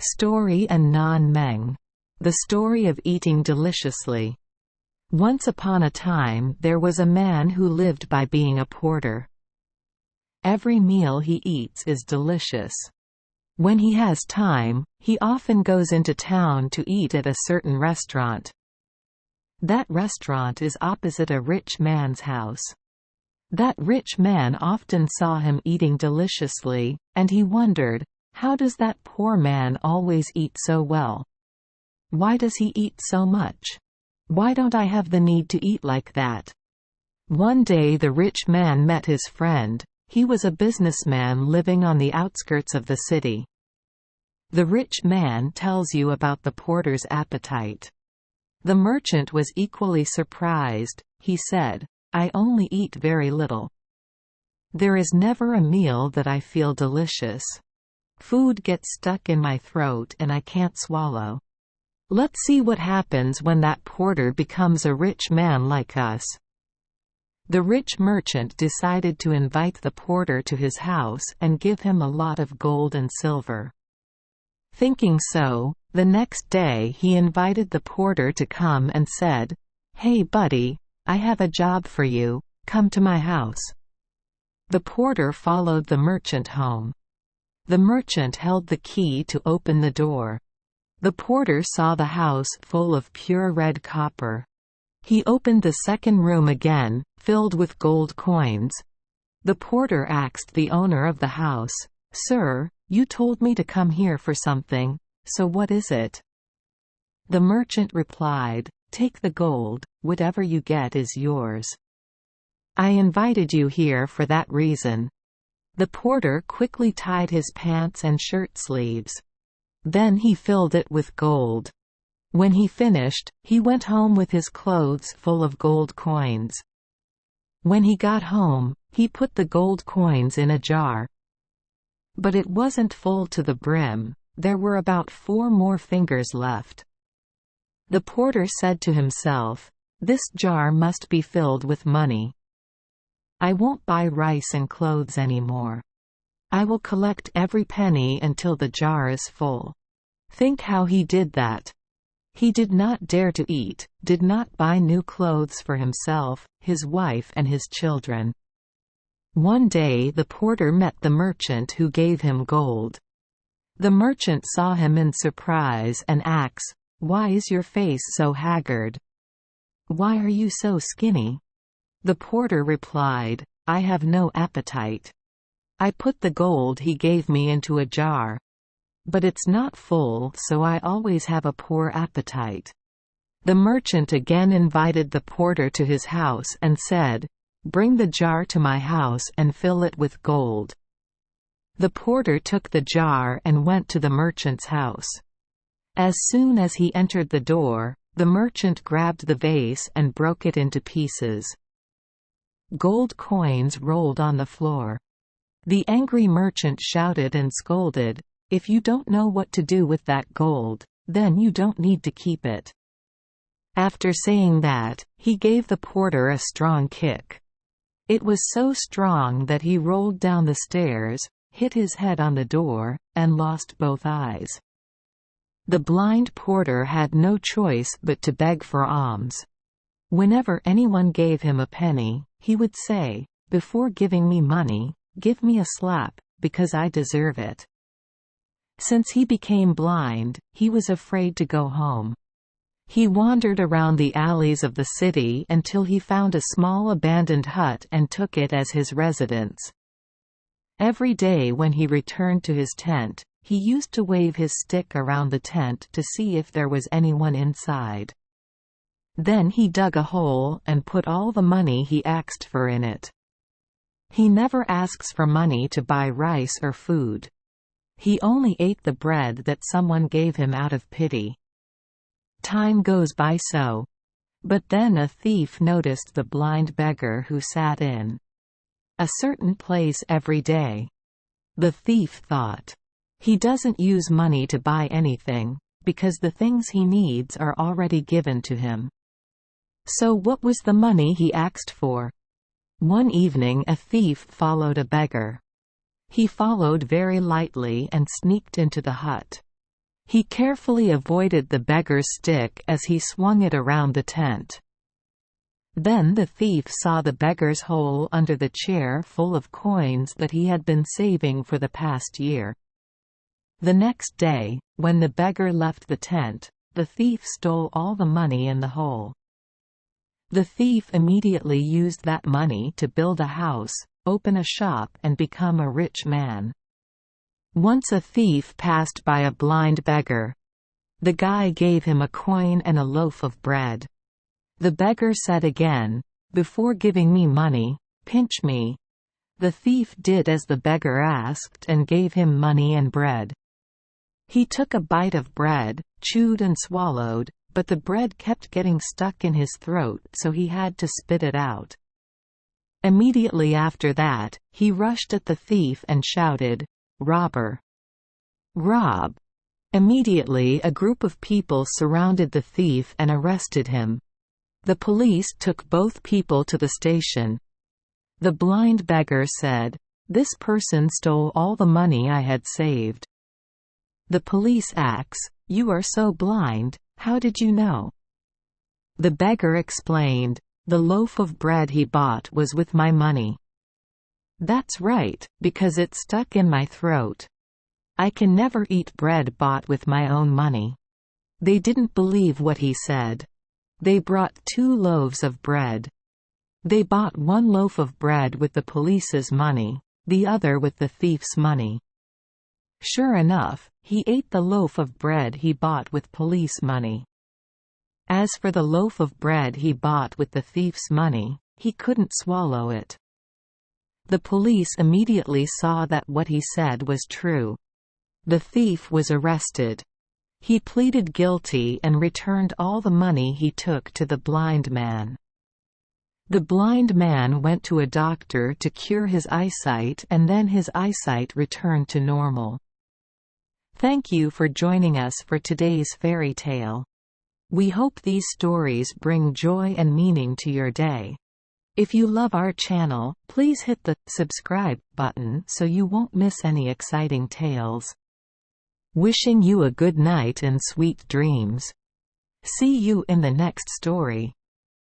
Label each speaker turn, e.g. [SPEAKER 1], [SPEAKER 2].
[SPEAKER 1] Story and Nan Meng. The story of eating deliciously. Once upon a time there was a man who lived by being a porter. Every meal he eats is delicious. When he has time, he often goes into town to eat at a certain restaurant. That restaurant is opposite a rich man's house. That rich man often saw him eating deliciously, and he wondered, how does that poor man always eat so well? Why does he eat so much? Why don't I have the need to eat like that? One day the rich man met his friend. He was a businessman living on the outskirts of the city. The rich man tells you about the porter's appetite. The merchant was equally surprised. He said, "I only eat very little. There is never a meal that I feel delicious. Food gets stuck in my throat and I can't swallow. Let's see what happens when that porter becomes a rich man like us." The rich merchant decided to invite the porter to his house and give him a lot of gold and silver. Thinking so, the next day he invited the porter to come and said, "Hey buddy, I have a job for you, come to my house." The porter followed the merchant home. The merchant held the key to open the door. The porter saw the house full of pure red copper. He opened the second room again, filled with gold coins. The porter asked the owner of the house, "Sir, you told me to come here for something, so what is it?" The merchant replied, "Take the gold, whatever you get is yours. I invited you here for that reason." The porter quickly tied his pants and shirt sleeves. Then he filled it with gold. When he finished, he went home with his clothes full of gold coins. When he got home, he put the gold coins in a jar. But it wasn't full to the brim. There were about 4 more fingers left. The porter said to himself, "This jar must be filled with money. I won't buy rice and clothes anymore. I will collect every penny until the jar is full." Think how he did that. He did not dare to eat, did not buy new clothes for himself, his wife and his children. One day the porter met the merchant who gave him gold. The merchant saw him in surprise and asked, "Why is your face so haggard? Why are you so skinny?" The porter replied, "I have no appetite. I put the gold he gave me into a jar. But it's not full, so I always have a poor appetite." The merchant again invited the porter to his house and said, "Bring the jar to my house and fill it with gold." The porter took the jar and went to the merchant's house. As soon as he entered the door, the merchant grabbed the vase and broke it into pieces. Gold coins rolled on the floor. The angry merchant shouted and scolded, "If you don't know what to do with that gold, then you don't need to keep it." After saying that, he gave the porter a strong kick. It was so strong that he rolled down the stairs, hit his head on the door, and lost both eyes. The blind porter had no choice but to beg for alms. Whenever anyone gave him a penny, he would say, "Before giving me money, give me a slap, because I deserve it." Since he became blind, he was afraid to go home. He wandered around the alleys of the city until he found a small abandoned hut and took it as his residence. Every day when he returned to his tent, he used to wave his stick around the tent to see if there was anyone inside. Then he dug a hole and put all the money he asked for in it. He never asks for money to buy rice or food. He only ate the bread that someone gave him out of pity. Time goes by so. But then a thief noticed the blind beggar who sat in a certain place every day. The thief thought, "He doesn't use money to buy anything, because the things he needs are already given to him." So what was the money he asked for? One evening a thief followed a beggar. He followed very lightly and sneaked into the hut. He carefully avoided the beggar's stick as he swung it around the tent. Then the thief saw the beggar's hole under the chair full of coins that he had been saving for the past year. The next day, when the beggar left the tent, the thief stole all the money in the hole. The thief immediately used that money to build a house, open a shop, and become a rich man. Once a thief passed by a blind beggar. The guy gave him a coin and a loaf of bread. The beggar said again, "Before giving me money, pinch me." The thief did as the beggar asked and gave him money and bread. He took a bite of bread, chewed and swallowed, but the bread kept getting stuck in his throat, so he had to spit it out. Immediately after that, he rushed at the thief and shouted, "Robber! Rob!" Immediately a group of people surrounded the thief and arrested him. The police took both people to the station. The blind beggar said, "This person stole all the money I had saved." The police asks, "You are so blind, how did you know?" The beggar explained, "The loaf of bread he bought was with my money." "That's right, because it stuck in my throat. I can never eat bread bought with my own money." They didn't believe what he said. They brought 2 loaves of bread. They bought one loaf of bread with the police's money, the other with the thief's money. Sure enough, he ate the loaf of bread he bought with police money. As for the loaf of bread he bought with the thief's money, he couldn't swallow it. The police immediately saw that what he said was true. The thief was arrested. He pleaded guilty and returned all the money he took to the blind man. The blind man went to a doctor to cure his eyesight, and then his eyesight returned to normal. Thank you for joining us for today's fairy tale. We hope these stories bring joy and meaning to your day. If you love our channel, please hit the subscribe button so you won't miss any exciting tales. Wishing you a good night and sweet dreams. See you in the next story.